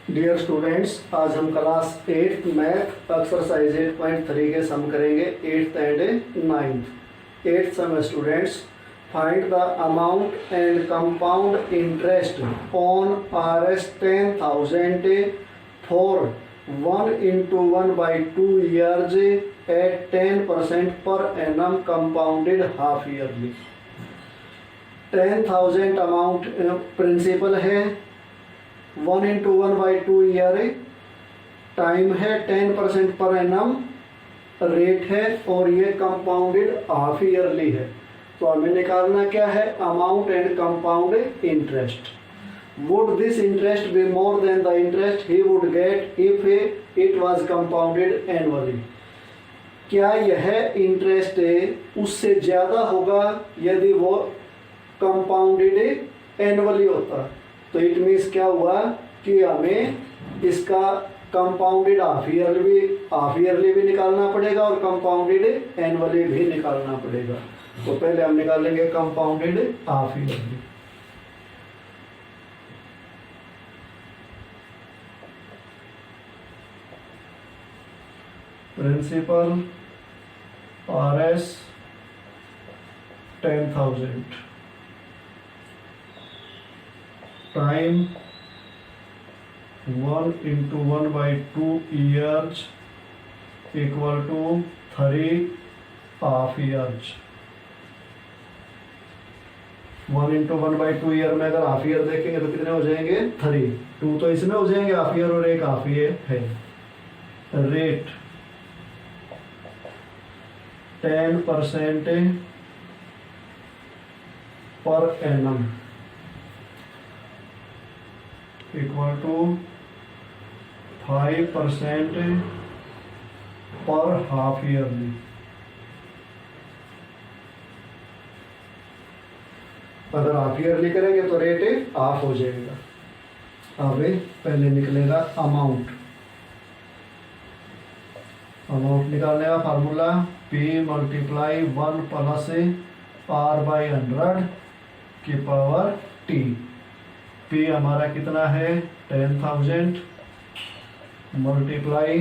Dear students, आज हम class 8 math exercise 8.3 के सम करेंगे 8th and 9th। 8th sum students, find the amount and compound interest on Rs 10,000 for 1/1/2 years at 10% per annum compounded half yearly। 10,000 amount principal है, 1/1/2 year time है, 10% per annum rate है और ये compounded half yearly है। तो हमें निकालना क्या है? Amount and compound interest. Would this interest be more than the interest he would get if it was compounded annually. क्या यह इंटरेस्ट उससे ज्यादा होगा यदि वो कंपाउंडेड एनुअली होता? तो इट मीन्स क्या हुआ कि हमें इसका कंपाउंडेड हाफ ईयरली भी निकालना पड़ेगा और कंपाउंडेड एनुअली भी निकालना पड़ेगा। तो पहले हम निकालेंगे compounded half yearly. Principal Rs 10,000, time 1/1/2 years equal to 3 half years. 1/1/2 year में अगर हाफ ईयर देखेंगे तो कितने हो जाएंगे? 3। 2 तो इसमें हो जाएंगे हाफ ईयर और एक हाफ ईयर है। Rate 10% per annum equal to 5% पर हाफ ईयरली। अगर हाफ ईयरली करेंगे तो रेट हाफ हो जाएगा। अब पहले निकलेगा अमाउंट। अमाउंट निकालने का formula P multiply 1 plus R/100 की पावर T। P हमारा कितना है? 10,000 मल्टीप्लाई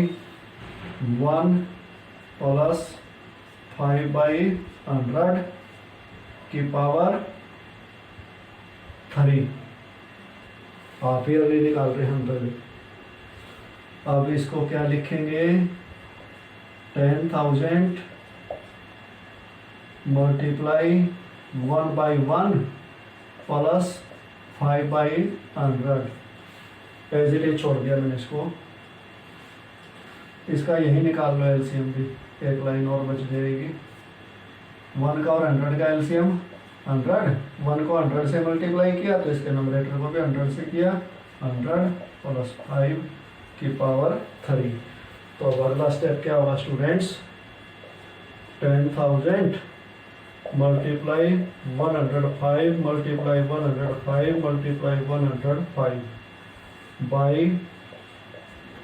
1 प्लस 5/100 की पावर 3। हाफ ईयरली निकाल रहे हैं हम पहले। अब इसको क्या लिखेंगे? 10,000 multiply 1/1 plus 5/100। As it is छोड़ दिया मैंने इसको। इसका यही निकाल लो एलसीएम भी, एक लाइन और बच जाएगी। 1 का और 100 का एलसीएम 100। 1 को 100 से मल्टीप्लाई किया तो इसके नंबरेटर को भी 100 से किया। 100 प्लस 5 की पावर 3। तो अब अगला स्टेप क्या होगा students? 10,000 multiply 105 multiply 105 multiply 105 by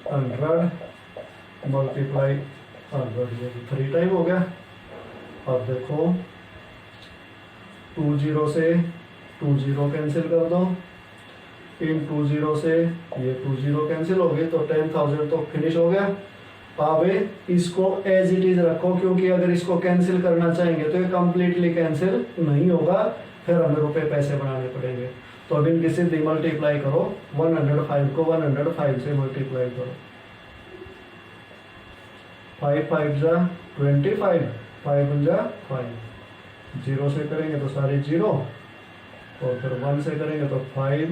100 multiply 100, ये 3 टाइम हो गया। अब देखो 2 0 से 2 0 कैंसिल कर दो, इन 2 0 से ये 2 0 कैंसिल हो गए, तो 10,000 तो फिनिश हो गया। अब इसको एज इट इज रखो, क्योंकि अगर इसको कैंसिल करना चाहेंगे तो ये कंप्लीटली कैंसिल नहीं होगा, फिर हमें रुपए पैसे बनाने पड़ेंगे। तो अब इनकी सीधी मल्टीप्लाई करो। 105 को 105 से मल्टीप्लाई करो। 5 5 जा 25, 5 जा 5। 0 से करेंगे तो सारे 0 और फिर 1 से करेंगे तो 5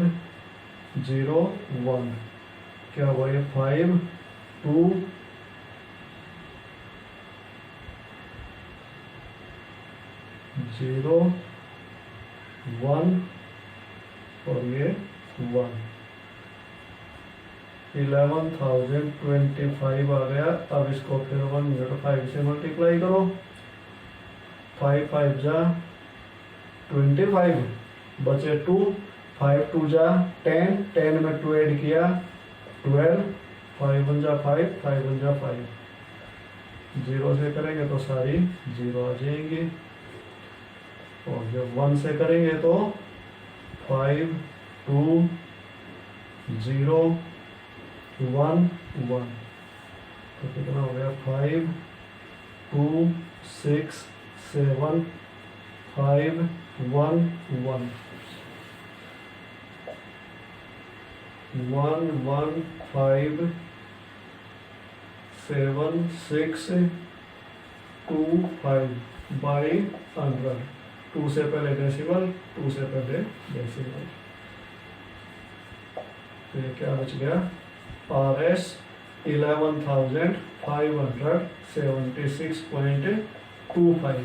0 1। क्या हुआ ये? 5 2 0 1 और ये 1। 11,025 आ गया। अब इसको फिर 105 से मल्टीप्लाई करो। 5 5 जा 25 बचे 2, 5 2 जा 10, 10 में 2 ऐड किया 12, 5 1 जा 5, 5 1 जा 5। 0 से करेंगे तो सारी 0 आ जाएंगी और जब 1 से करेंगे तो 5 2 0 1 1, तो कितना हो गया 5 2 6 7 5 1 1 1 1 5 7 6 2 5 बाई 100, 2 से पहले डेसिमल, 2 से पहले डेसिमल, तो ये क्या बच गया RS 11,576.25।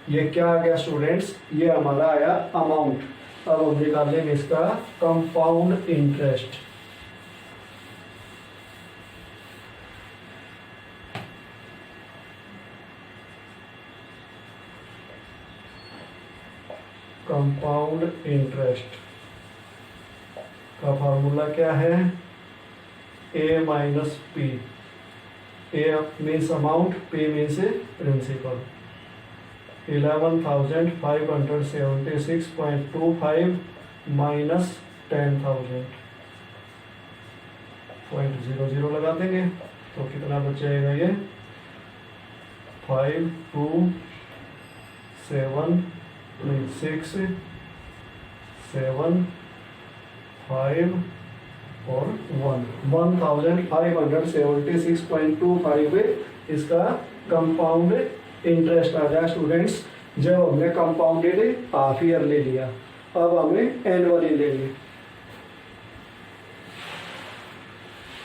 ये क्या आ गया स्टूडेंट्स, ये हमारा आया अमाउंट। अब हम निकालेंगे इसका कंपाउंड इंटरेस्ट। कंपाउंड इंटरेस्ट का फार्मूला क्या है, A minus P. A means amount, P means principal. 11,576.25 minus 10,000, 0.00 लगा देंगे तो कितना बच जाएगा, ये 5 2 7 6 7 5 और 1, 1576.25 इसका कंपाउंड इंटरेस्ट आ गया स्टूडेंट्स, जब हमने कंपाउंडेड हाफ ईयर ले लिया। अब हमें एनुअली लेंगे।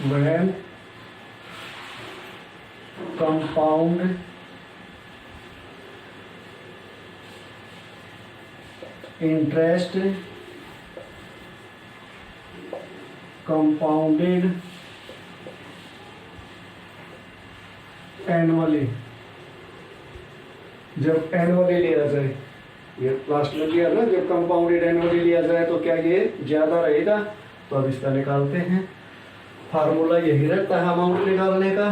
When compound interest compounded annually, जब एनुअली लिया जाए, ये लास्ट में किया ना, जब कंपाउंडेड एनुअली लिया जाए तो क्या ये ज्यादा रहेगा, तो अब इसका निकालते हैं। फार्मूला यही रहता है अमाउंट निकालने का।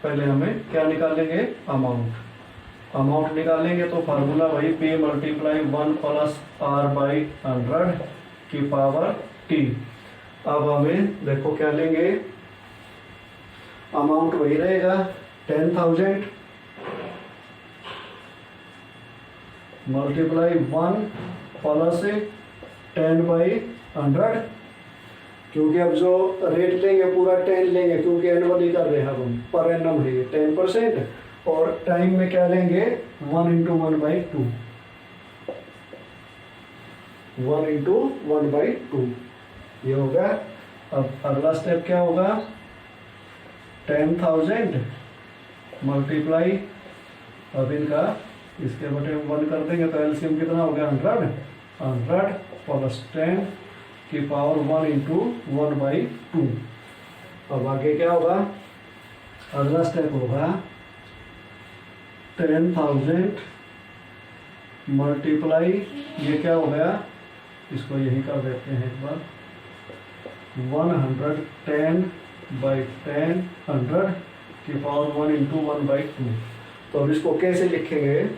पहले हमें क्या निकालेंगे, अमाउंट निकालेंगे तो फार्मूला वही P multiply 1 plus R by 100 की पावर T। अब हमें देखो क्या लेंगे, अमाउंट वही रहेगा 10,000 मल्टीप्लाई 1 प्लस 10 बाई 100, क्योंकि अब जो रेट लेंगे पूरा 10 लेंगे, क्योंकि एनुअली कर रहे हैं अब हम, पर एनम है 10%, और टाइम में क्या लेंगे 1 इंटू 1/2, 1 इंटू 1/2 ये होगा। अब अगला स्टेप क्या होगा, 10,000 मल्टीप्लाई, अब इनका इसके बटे 1 कर देंगे तो एलसीएम कितना हो गया 100 प्लस 10 की पावर 1 इंटू 1/2। अब आगे क्या होगा, अगला स्टेप होगा 10,000 मल्टीप्लाई, ये क्या हो गया, इसको यही कर देते हैं एक बार, 110/10 100 की पावर 1 इंटू 1/2। तो अब इसको कैसे लिखेंगे,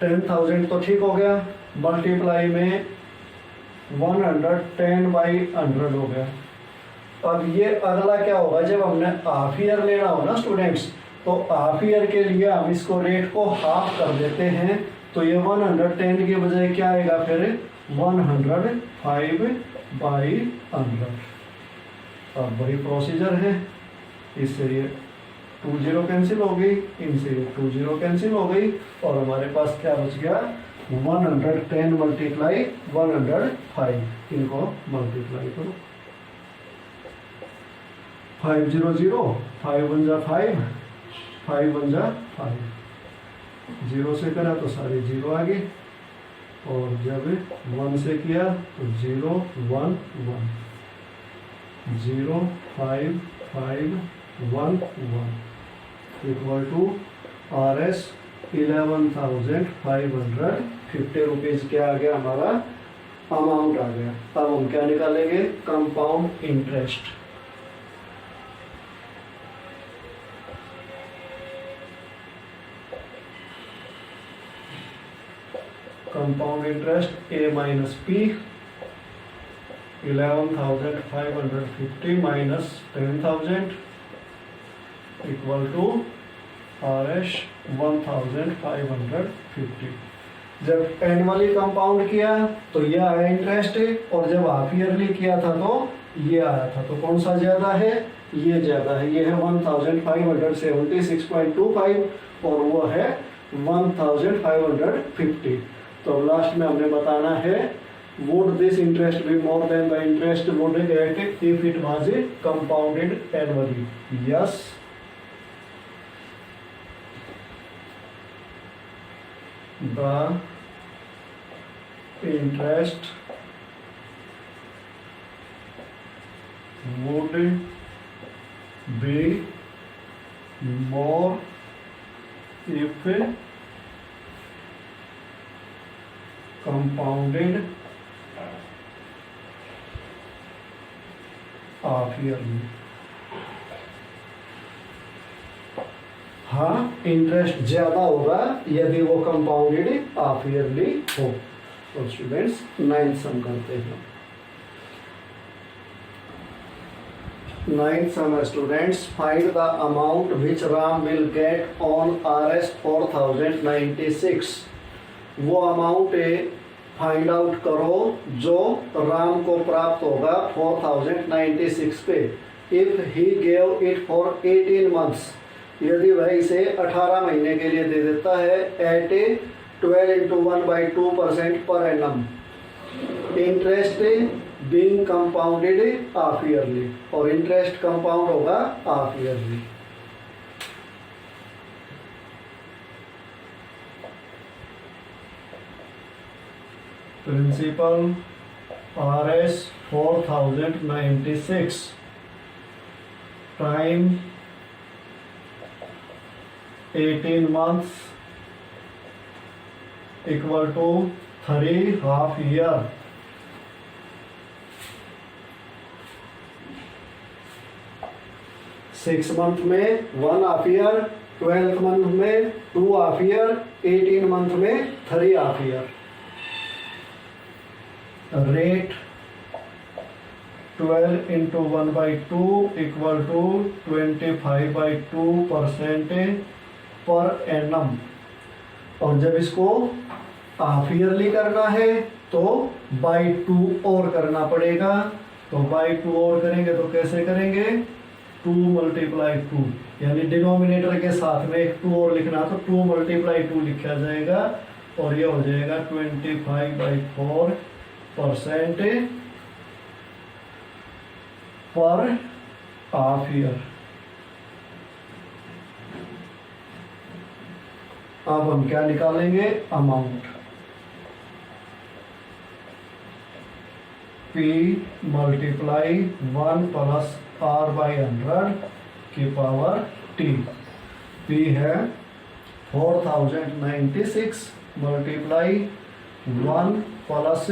10,000 तो ठीक हो गया, मल्टीप्लाई में 110/100 हो गया। अब ये अगला क्या होगा, जब हमने हाफ ईयर लेना हो ना स्टूडेंट्स, तो हाफ ईयर के लिए हम इसको रेट को हाफ कर देते हैं, तो ये 110 के बजाय क्या आएगा फिर 105/100। अब वही प्रोसीजर है, इससे ये 20 कैंसिल हो गई, इनसे 20 कैंसिल हो गई, और हमारे पास क्या बच गया 110 मल्टीप्लाई 105, इनको मल्टीप्लाई करो, 500 5 1 जा 5 5 1 जा 5, 0 से करा तो सारे 0 आ गए, और जब 1 से किया तो 0 1 1 0 5 5 1 1 इक्वल टू RS 11,550 रुपीज क्या आ गया, हमारा अमाउंट आ गया। अब हम क्या निकालेंगे, compound interest. Compound interest A minus P, 11,550 minus 10,000 equal to RS 1,550। जब एनुअली कंपाउंड किया तो ये आया इंटरेस्ट, और जब हाफ ईयरली किया था तो ये आया था। तो कौन सा ज्यादा है? ये ज्यादा है। ये है 1576.25 और वो है 1550। तो अब लास्ट में हमने बताना है would this interest be more than the interest would get if it was compounded annually? Yes. The interest would be more if compounded half yearly। हाँ, इंटरेस्ट ज्यादा होगा यदि वो कंपाउंडेड हाफ ईयरली हो। तो स्टूडेंट्स 9th सम करते हैं। 9th sum students, find the amount which Ram will get on RS 4096। वो अमाउंट फाइंड आउट करो जो राम को प्राप्त होगा 4096 पे। If he gave it for 18 months, यदि वह इसे 18 महीने के लिए दे देता है एट 12 into 1/2% पर annum. Interest being compounded half yearly, और इंटरेस्ट कंपाउंड होगा half yearly. Principal RS 4096 time 18 months equal to 3 half year. 6 month में 1 हाफ ईयर, 12th month में 2 हाफ ईयर, 18 month में 3 half year. Rate 12 into 1/2 equal to 25/2% पर annum. और जब इसको half yearly करना है तो बाई 2 और करना पड़ेगा। तो बाई 2 और करेंगे तो कैसे करेंगे? 2 × 2, यानी डिनोमिनेटर के साथ में एक 2 और लिखना, तो 2 × 2 लिखा जाएगा और ये हो जाएगा 25/4% पर हाफ ईयर। अब हम क्या निकालेंगे? अमाउंट P मल्टीप्लाई 1 + R/100 की पावर T। P है 4096 मल्टीप्लाई 1 प्लस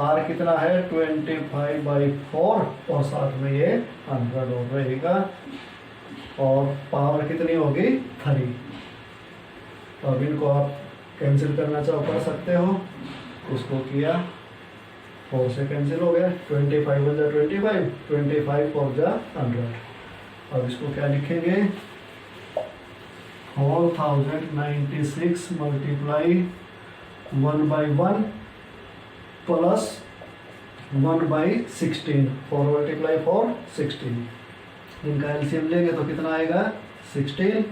R कितना है 25/4 और साथ में ये 100 और रहेगा, और पावर कितनी होगी 3। तो अब इनको आप कैंसिल करना चाहो कर सकते हो। उसको किया 4 से कैंसिल हो गया, 25 × 25, 25 4 × 100। अब इसको क्या लिखेंगे? 4096 मल्टीप्लाई 1/1 प्लस 1/16, 4 × 4 16। इनका एलसीएम लेंगे तो कितना आएगा 16।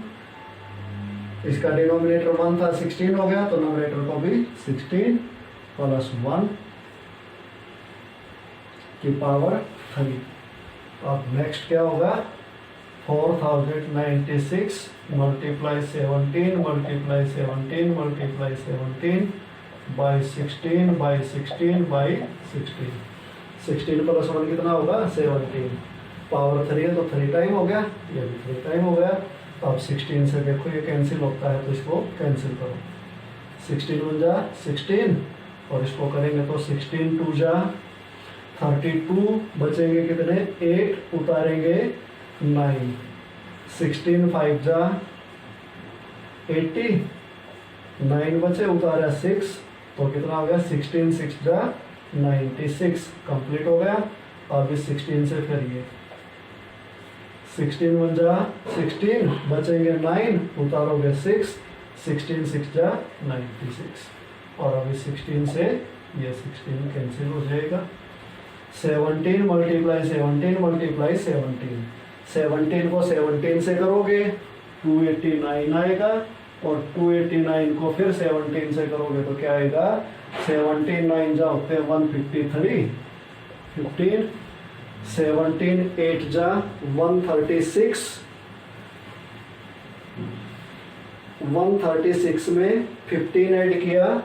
इसका डिनोमिनेटर 1 था, 16 हो गया, तो नोमिनेटर को भी 16 + 1 की पावर 3। अब नेक्स्ट क्या होगा? 4096 मल्टीप्लाई 17 मल्टीप्लाई 17 मल्टीप्लाई 17 बाई 16 16 + 1 कितना होगा 17। पावर 3 है तो 3 टाइम हो गया, ये भी 3 टाइम हो गया। अब 16 से देखो ये कैंसिल होता है तो इसको कैंसिल करो। 16 × 1 = 16 और इसको करेंगे तो 16 × 2 = 32, बचेंगे कितने 8, उतारेंगे 9। 16 × 5 = 80, 9 बचे, उतारा 6, तो कितना हो गया 16 × 6 = 96 कंप्लीट हो गया। अब इस 16 से फिर ये 16 1 जा 16, बचेंगे 9, उतारोगे 6, 16 6 जा 96, और अभी 16 से ये 16 कैंसिल हो जाएगा। 17 मल्टीप्लाई 17 मल्टीप्लाई 17, 17 को 17 से करोगे 289 आएगा, और 289 को फिर 17 से करोगे तो क्या आएगा, 17 9 जा होते हैं 153, 15, 17 8 जा 136, 136 में 15 ऐड किया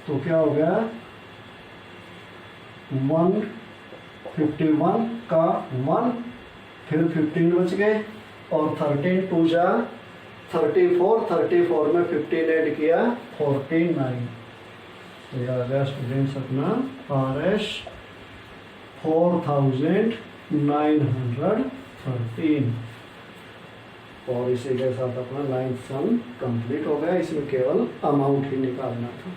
तो क्या हो गया, 151 का 1, फिर 15 बच गए, और 13 2 जा 34, 34 में 15 ऐड किया 49, तो यह आ गया स्टूडेंट्स अपना RS 4913, और इसी के साथ अपना 9th सम कंप्लीट हो गया। इसमें केवल अमाउंट ही निकालना था।